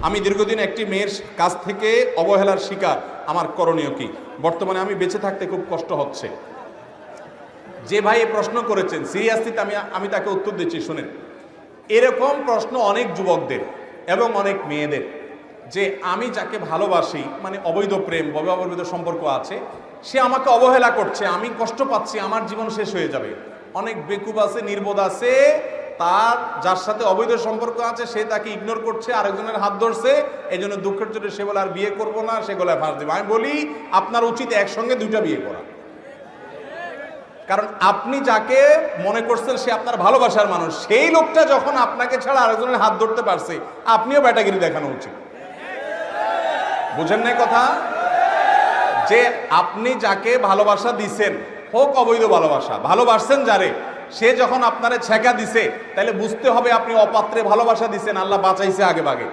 আমি দীর্ঘদিন একটি মেয়ের কাছ থেকে অবহেলার শিকার। আমার করণীয় কি? বর্তমানে আমি বেঁচে থাকতে খুব কষ্ট হচ্ছে। যে ভাই এই প্রশ্ন করেছেন, সিরিয়াসলি আমি তাকে উত্তর দিচ্ছি, শুনেন। এরকম প্রশ্ন অনেক যুবকদের এবং অনেক মেয়েদের, যে আমি যাকে ভালোবাসি, মানে অবৈধ প্রেম, অবৈধ সম্পর্ক আছে, সে আমাকে অবহেলা করছে, আমি কষ্ট পাচ্ছি, আমার জীবন শেষ হয়ে যাবে। অনেক বেকুব আছে, নির্বোধ আছে, তার যার সাথে অবৈধ সম্পর্ক আছে সে তাকে ইগনোর করছে, আরেকজনের হাত ধরছে, এই জন্য দুঃখের জন্য সে বলে আর বিয়ে করবো না, সে গলায় ফাঁস দেবে। আমি বলি আপনার উচিত একসঙ্গে দুইটা বিয়ে করা। কারণ আপনি যাকে মনে করছেন সে আপনার ভালোবাসার মানুষ, সেই লোকটা যখন আপনাকে ছাড়া আরেকজনের হাত ধরতে পারছে, আপনিও ব্যাটাগিরি দেখানো উচিত। বুঝেন নাই কথা? যে আপনি যাকে ভালোবাসা দিছেন, হোক অবৈধ ভালোবাসা, ভালোবাসছেন যারে, সে যখন আপনারে ছেঁকা দিছে, তাহলে বুঝতে হবে আপনি অপাত্রে ভালোবাসা দিছেন, আল্লাহ বাঁচাইছে আগে ভাগে।